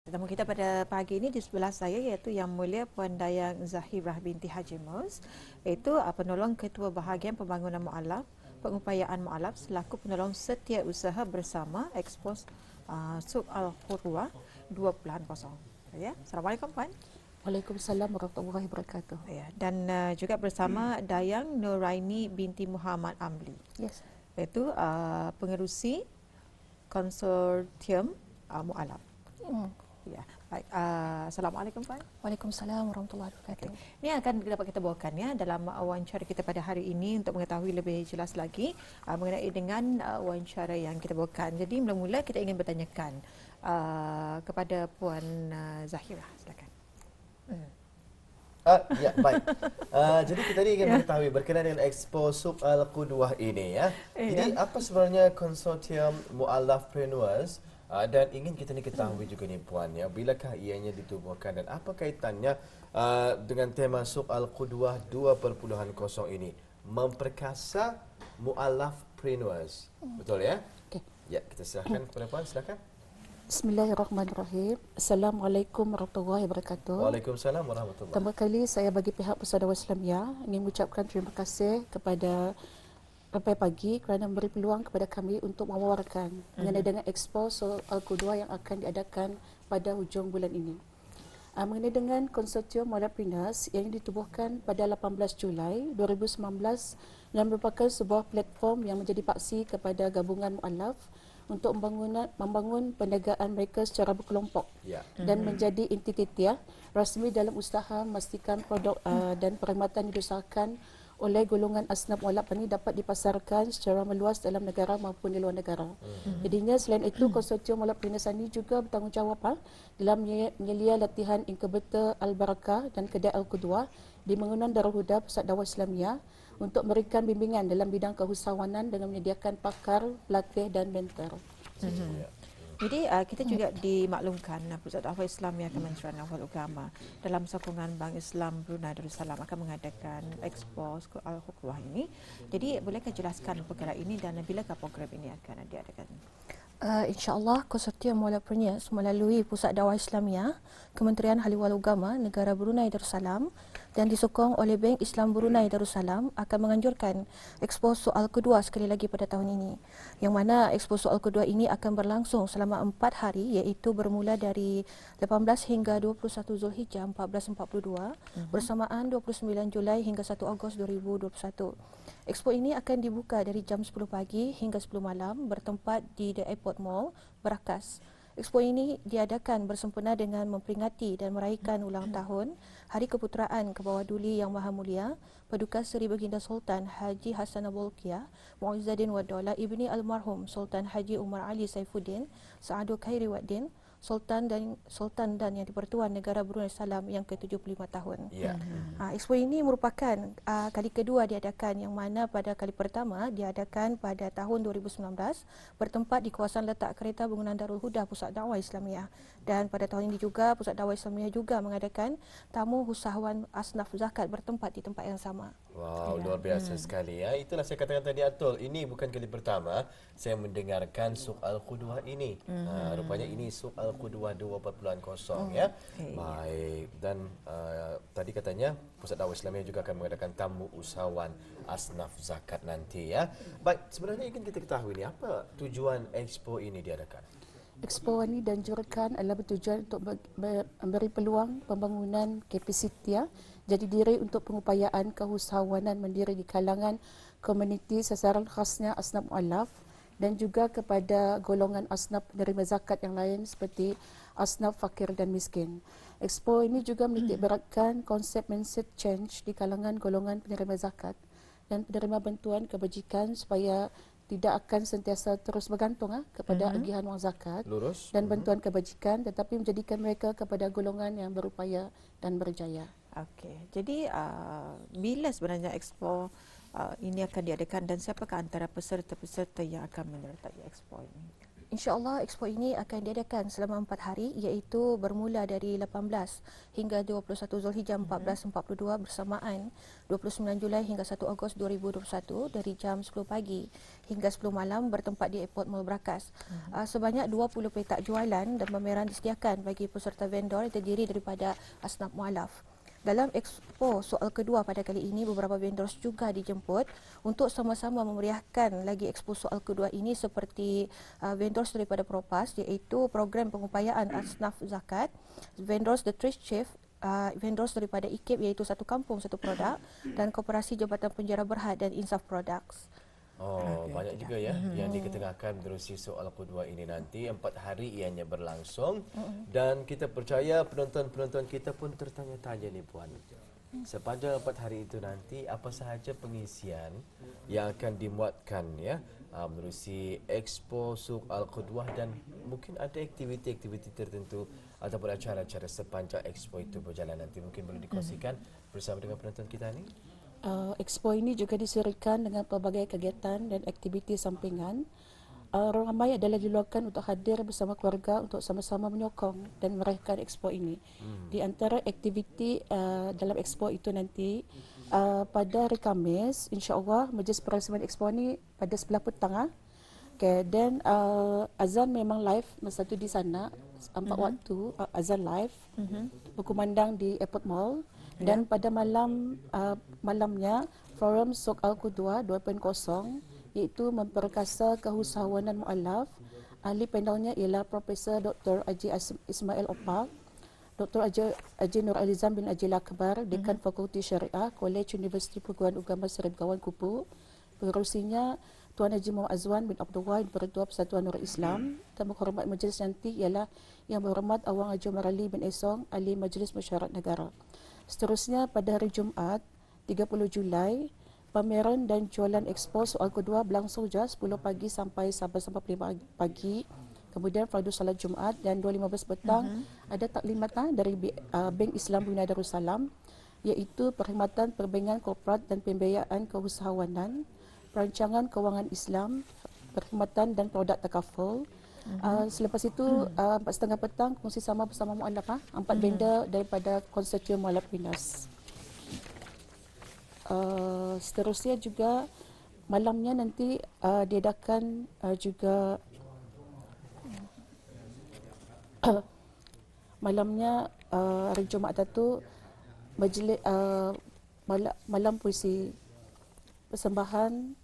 Tetamu kita pada pagi ini di sebelah saya iaitu Yang Mulia Puan Dayang Zahirah binti Haji Mus, iaitu penolong Ketua Bahagian Pembangunan Mu'alaf, Pengupayaan Mu'alaf selaku penolong setiausaha bersama Expos Suq Al-Qurwah 2.0. Ya, Assalamualaikum Puan. Waalaikumsalam warahmatullahi wabarakatuh. Ya, dan juga bersama Dayang Nuraini binti Muhammad Amli. Yes. Iaitu pengerusi konsortium Mu'alaf. Ya, baik. Assalamualaikum Puan. Waalaikumsalam warahmatullahi wabarakatuh. Ini akan dapat kita bawakan ya dalam wawancara kita pada hari ini untuk mengetahui lebih jelas lagi mengenai dengan wawancara yang kita bawakan. Jadi mula-mula kita ingin bertanyakan kepada Puan Zahirah, silakan. Ya, baik. Jadi kita ni ingin mengetahui berkenaan dengan Expo Suq Al-Qudwah ini ya. Jadi apa sebenarnya konsortium Mu'alafpreneurs? Dan ingin kita ni ketahui juga ni Puan ya, bilakah ianya ditubuhkan dan apa kaitannya dengan tema Suq Al-Qudwah 2.0 ini, memperkasa mu'alafpreneurs. Betul ya? Okay. Ya, kita silakan kepada Puan, silakan. Bismillahirrahmanirrahim. Assalamualaikum warahmatullahi wabarakatuh. Waalaikumsalam warahmatullahi. Pertama kali saya bagi pihak Persatuan Dawah Islamiyah ingin mengucapkan terima kasih kepada Rampai Pagi kerana memberi peluang kepada kami untuk mewawarkan mengenai dengan Expo Suq Al-Qudwah yang akan diadakan pada hujung bulan ini. Mengenai dengan konsortium Mu'alafpreneurs yang ditubuhkan pada 18 Julai 2019 dan merupakan sebuah platform yang menjadi paksi kepada gabungan mu'alaf untuk membangun perniagaan mereka secara berkelompok dan menjadi entiti rasmi dalam usaha memastikan produk dan perkhidmatan yang diusahakan oleh golongan asnaf mu'alaf ini dapat dipasarkan secara meluas dalam negara maupun di luar negara. Jadinya selain itu konsortium Mu'alafpreneurs ini juga bertanggungjawab dalam menyelia latihan inkubator Al-Barakah dan kedai Al-Qudwah di bangunan Darul Huda Pusat Dawah Islamiyah untuk memberikan bimbingan dalam bidang keusahawanan dengan menyediakan pakar, pelatih dan mentor. Jadi kita juga dimaklumkan Pusat Dakwah Islamiyah Kementerian Awal Agama dalam sokongan Bank Islam Brunei Darussalam akan mengadakan Expo Suq Al-Qudwah ini. Jadi bolehkah jelaskan perkara ini dan bilakah program ini akan diadakan? InsyaAllah konsortium Mu'alafpreneurs melalui Pusat Dakwah Islamiyah Kementerian Haliwal Agama Negara Brunei Darussalam dan disokong oleh Bank Islam Brunei Darussalam akan menganjurkan Expo Suq Al-Qudwah sekali lagi pada tahun ini, yang mana Expo Suq Al-Qudwah ini akan berlangsung selama 4 hari, iaitu bermula dari 18 hingga 21 Zulhijjah 1442 bersamaan 29 Julai hingga 1 Ogos 2021. Expo ini akan dibuka dari jam 10 pagi hingga 10 malam bertempat di The Airport Mall, Berakas. Expo ini diadakan bersempena dengan memperingati dan meraihkan ulang tahun Hari Keputeraan ke Bawah Duli Yang Maha Mulia Paduka Seri Baginda Sultan Haji Hassanal Bolkiah Mu'izzuddin Wad Daulah Ibni Almarhum Sultan Haji Umar Ali Saifuddin Saadul Khairi Waddin Sultan dan yang di-Pertuan Negara Brunei Darussalam yang ke-75 tahun. Expo ini merupakan kali kedua diadakan, yang mana pada kali pertama diadakan pada tahun 2019 bertempat di kawasan letak kereta bangunan Darul Huda Pusat Dakwah Islamiyah, dan pada tahun ini juga Pusat Dakwah Islamiyah juga mengadakan tamu usahawan asnaf zakat bertempat di tempat yang sama. Wow, luar biasa sekali ya. Itulah saya katakan tadi, Atul. Ini bukan kali pertama saya mendengarkan Suq Al-Qudwah ini. Rupanya ini Suq Al-Qudwah 2.0 ya. Baik. Dan tadi katanya Pusat Dakwah Islamiyah juga akan mengadakan tamu usahawan asnaf zakat nanti ya. Baik, sebenarnya ingin kita ketahui ni apa tujuan expo ini diadakan? Expo ini dianjurkan adalah bertujuan untuk memberi peluang pembangunan kapasiti jadi diri untuk pengupayaan keusahawanan mandiri di kalangan komuniti sasaran khasnya asnaf mu'alaf dan juga kepada golongan asnaf penerima zakat yang lain seperti asnaf fakir dan miskin. Expo ini juga menitikberatkan konsep mindset change di kalangan golongan penerima zakat dan penerima bantuan kebajikan supaya tidak akan sentiasa terus bergantung kepada agihan wang zakat dan bantuan kebajikan, tetapi menjadikan mereka kepada golongan yang berupaya dan berjaya. Okey, jadi bila sebenarnya expo ini akan diadakan dan siapakah antara peserta-peserta yang akan menyertai expo ini? InsyaAllah Expo ini akan diadakan selama 4 hari iaitu bermula dari 18 hingga 21 Zulhijjah 1442 bersamaan 29 Julai hingga 1 Ogos 2021 dari jam 10 pagi hingga 10 malam bertempat di Airport Mall Brakas. Sebanyak 20 petak jualan dan pameran disediakan bagi peserta vendor yang terdiri daripada asnaf mualaf. Dalam Expo soal kedua pada kali ini, beberapa vendors juga dijemput untuk sama-sama memeriahkan lagi Expo soal kedua ini seperti vendors daripada Propas iaitu program pengupayaan asnaf zakat, vendors The Trees Chief, vendors daripada IKIP iaitu Satu Kampung Satu Produk dan Koperasi Jabatan Penjara Berhad dan Insaf Products. Oh, banyak juga ya yang diketengahkan menerusi soal kedua ini nanti. 4 hari ianya berlangsung dan kita percaya penonton-penonton kita pun tertanya-tanya ni Puan. Sepanjang 4 hari itu nanti apa sahaja pengisian yang akan dimuatkan ya menerusi Expo Soal Kedua dan mungkin ada aktiviti-aktiviti tertentu ataupun acara-acara sepanjang Expo itu berjalan nanti. Mungkin boleh dikongsikan bersama dengan penonton kita ni. Expo ini juga diserikan dengan pelbagai kegiatan dan aktiviti sampingan. Ramai adalah diluangkan untuk hadir bersama keluarga untuk sama-sama menyokong dan meraihkan Expo ini. Di antara aktiviti dalam Expo itu nanti pada hari Khamis, insya-Allah Majlis Perayaan Expo ini pada sebelah petang. Okay, dan azan memang live masa tu di sana 4 waktu azan live berkumandang di Airport Mall. Dan pada malamnya Forum Soal Kedua 2.0 iaitu memperkasa keusahawanan mualaf. Ahli panelnya ialah Profesor Dr. Haji Ismail Opak, Dr. Haji Nur Alizam bin Haji Akbar, Dekan Fakulti Syariah, Kolej Universiti Perguruan Agama Seri Begawan Kupu. Pengerusinya Tuan Haji Muhammad Azwan bin Abdul Wahid, Pertua Persatuan Nurul Islam. Tamu kehormat majlis nanti ialah Yang Berhormat Awang Haji Marali bin Esong, Ahli Majlis Mesyuarat Negara. Seterusnya pada hari Jumaat 30 Julai, pameran dan jualan Expo Soal Kedua berlangsung jam 10 pagi sampai 5 pagi. Kemudian fardu salat Jumaat dan 2.15 petang ada taklimatan dari Bank Islam Brunei Darussalam iaitu perkhidmatan perbankan korporat dan pembiayaan keusahawanan, perancangan kewangan Islam, perkhidmatan dan produk takaful. Selepas itu 4.30 petang kongsi sama bersama mualaf 4 vendor daripada konsortium mualaf Pinas. Seterusnya juga malamnya nanti diadakan juga malamnya hari Jumaat itu majlis malam puisi persembahan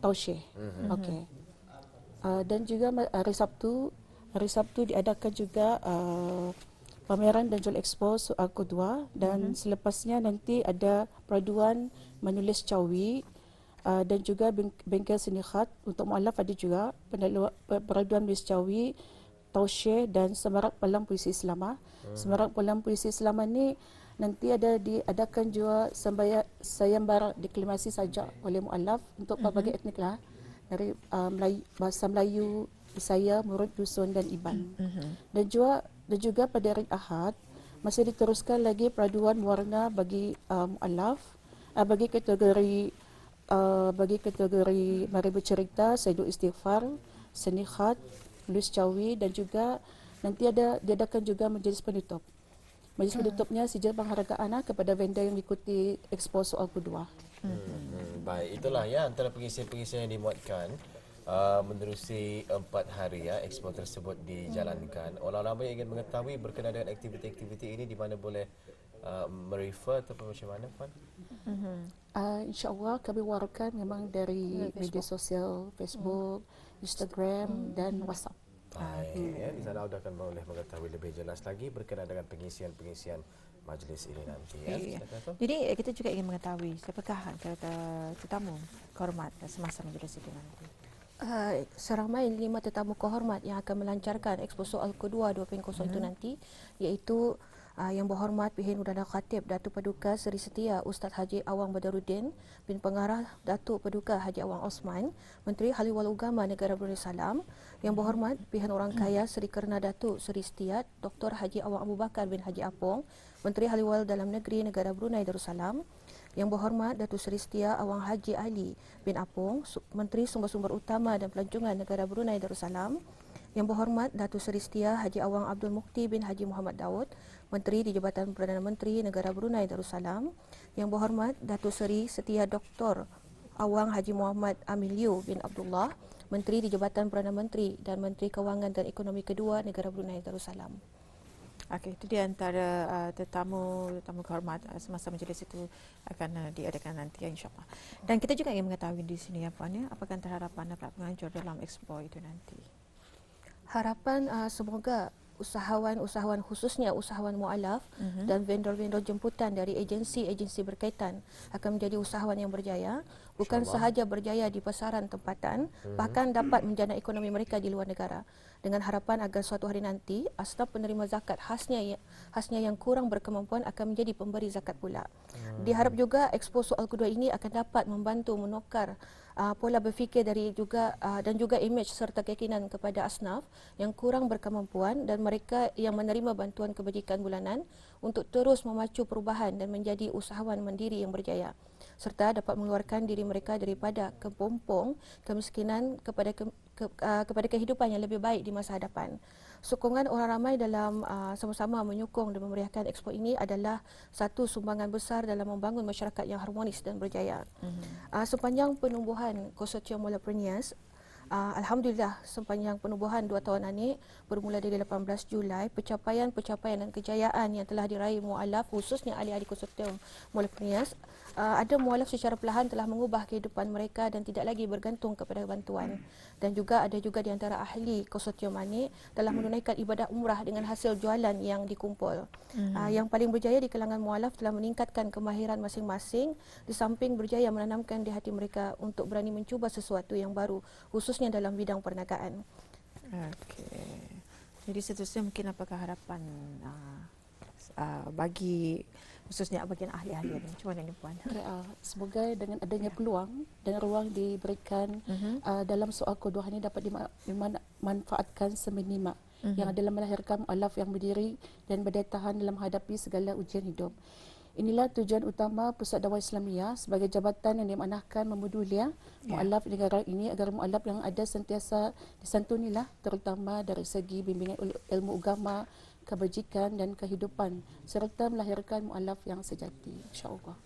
Tausyih. Okey. Dan juga hari Sabtu diadakan juga pameran dan jual Expo Soal Kedua dan selepasnya nanti ada peraduan menulis cawi dan juga bengkel seni khat untuk mualaf ada juga peraduan menulis cawi, Tausyih dan semarak pelam puisi Islam. Semarak pelam puisi Islam ni nanti ada diadakan juga sayembara deklamasi sajak oleh mualaf untuk pelbagai etnik lah dari bahasa Melayu, Bisaya, Murud, Dusun dan Iban. Dan juga pada hari Ahad masih diteruskan lagi peraduan warna bagi mualaf bagi kategori mari bercerita, Sayyidul Istighfar, seni khat, nulis cawi dan juga nanti diadakan juga majlis penutup. Majlis penutupnya sijil penghargaan kepada vendor yang mengikuti Expo Soal Kedua. Baik, itulah ya antara pengisian-pengisian yang dimuatkan menerusi 4 hari ya Expo tersebut dijalankan. Orang ramai ingin mengetahui berkenaan dengan aktiviti-aktiviti ini di mana boleh merefer ataupun macam mana Puan? InsyaAllah kami wariskan memang dari media sosial Facebook, Instagram dan WhatsApp. Baik, ya, di sana anda akan boleh mengetahui lebih jelas lagi berkenaan dengan pengisian-pengisian majlis ini nanti. Ya. Jadi kita juga ingin mengetahui siapakah tetamu kehormat semasa majlis itu nanti. Seramai 5 tetamu kehormat yang akan melancarkan Expo Soal Kedua 2.0 itu nanti iaitu Yang Berhormat Pihin Udara Khatib Datuk Paduka Seri Setia Ustaz Haji Awang Badaruddin bin Pengarah Datuk Paduka Haji Awang Osman, Menteri Haliwal Agama Negara Brunei Darussalam, Yang Berhormat Pihin Orang Kaya Seri Kerna Datuk Seri Setiat Dr. Haji Awang Abu Bakar bin Haji Apong, Menteri Haliwal Dalam Negeri Negara Brunei Darussalam, Yang Berhormat Datuk Seri Setia Awang Haji Ali bin Apong, Menteri Sumber-Sumber Utama dan Pelancongan Negara Brunei Darussalam. Yang Berhormat Datuk Seri Setia Haji Awang Abdul Mukti bin Haji Muhammad Daud, Menteri di Jabatan Perdana Menteri Negara Brunei Darussalam. Yang Berhormat Datuk Seri Setia Dr. Awang Haji Muhammad Amilio bin Abdullah, Menteri di Jabatan Perdana Menteri dan Menteri Kewangan dan Ekonomi Kedua Negara Brunei Darussalam. Okey, itu di antara tetamu kehormat semasa majlis itu akan diadakan nanti insya-Allah. Dan kita juga ingin mengetahui di sini ya Puan, apakah antara harapan para penganjur dalam expo itu nanti? Harapan semoga usahawan-usahawan khususnya usahawan mualaf dan vendor-vendor jemputan dari agensi-agensi berkaitan akan menjadi usahawan yang berjaya, bukan sahaja berjaya di pasaran tempatan, bahkan dapat menjana ekonomi mereka di luar negara, dengan harapan agar suatu hari nanti asnaf penerima zakat khasnya yang kurang berkemampuan akan menjadi pemberi zakat pula. Diharap juga Expo Soal Kedua ini akan dapat membantu menukar pola berfikir dari dan juga imej serta keyakinan kepada asnaf yang kurang berkemampuan dan mereka yang menerima bantuan kebajikan bulanan untuk terus memacu perubahan dan menjadi usahawan mandiri yang berjaya, serta dapat mengeluarkan diri mereka daripada kepompong kemiskinan kepada kehidupan yang lebih baik di masa hadapan. Sokongan orang ramai dalam sama-sama menyokong dan memeriahkan Expo ini adalah satu sumbangan besar dalam membangun masyarakat yang harmonis dan berjaya. Sepanjang penubuhan Konsortium Mualafpreneurs, alhamdulillah sepanjang penubuhan 2 tahun ini bermula dari 18 Julai, pencapaian dan kejayaan yang telah diraih mualaf khususnya ahli-ahli Konsortium Mualafpreneurs, ada mualaf secara perlahan telah mengubah kehidupan mereka dan tidak lagi bergantung kepada bantuan. Dan juga ada di antara ahli konsortium ini telah menunaikan ibadah umrah dengan hasil jualan yang dikumpul. Yang paling berjaya di kalangan mualaf telah meningkatkan kemahiran masing-masing di samping berjaya menanamkan di hati mereka untuk berani mencuba sesuatu yang baru khususnya dalam bidang perniagaan. Okey. Jadi seterusnya mungkin apakah harapan bagi khususnya bagian ahli-ahli ini? Macam mana ini Puan? Semoga dengan adanya peluang dan ruang diberikan dalam soal kedua ini dapat dimanfaatkan seminima yang adalah melahirkan mualaf yang berdiri dan berdaya tahan dalam menghadapi segala ujian hidup. Inilah tujuan utama Pusat Dakwah Islamiyah sebagai jabatan yang diamanahkan memodulia mualaf negara ini agar mualaf yang ada sentiasa disantunilah, terutama dari segi bimbingan ilmu agama, kebajikan dan kehidupan, serta melahirkan mualaf yang sejati, insya-Allah.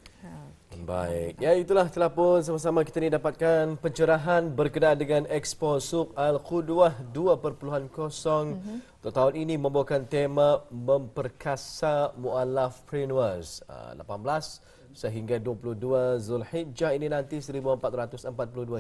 Baik, ya itulah telah pun sama-sama kita ni dapatkan pencerahan berkenaan dengan Expo Suq Al-Qudwah 2.0 untuk tahun ini membawakan tema memperkasa mualafpreneurs 18 sehingga 22 Zulhijjah ini nanti 1442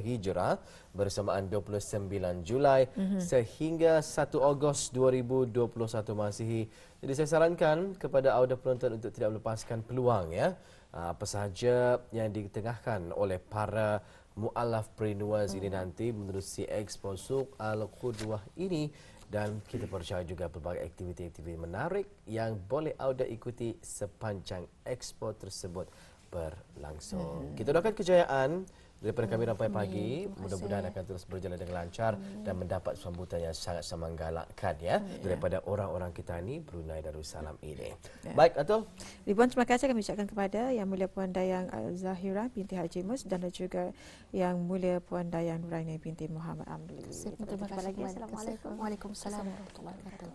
Hijrah bersamaan 29 Julai sehingga 1 Ogos 2021 Masihi. Jadi saya sarankan kepada audiens penonton untuk tidak melepaskan peluang ya. Apa sahaja yang ditengahkan oleh para mualafpreneurs ini nanti menerusi Expo Suq Al-Qudwah ini, dan kita percaya juga pelbagai aktiviti-aktiviti menarik yang boleh audiens ikuti sepanjang expo tersebut berlangsung. Kita doakan kejayaan daripada kami sampai pagi. Mudah-mudahan akan terus berjalan dengan lancar dan mendapat sambutan yang sangat menggalakkan ya daripada orang-orang kita ni Brunei Darussalam ini. Baik, Atul. Ribuan terima kasih kami ucapkan kepada Yang Mulia Puan Dayang Zahira binti Haji Mus dan juga Yang Mulia Puan Dayang Nuraini binti Muhammad Amli. Terima kasih. Assalamualaikum. Waalaikumsalam warahmatullahi wabarakatuh.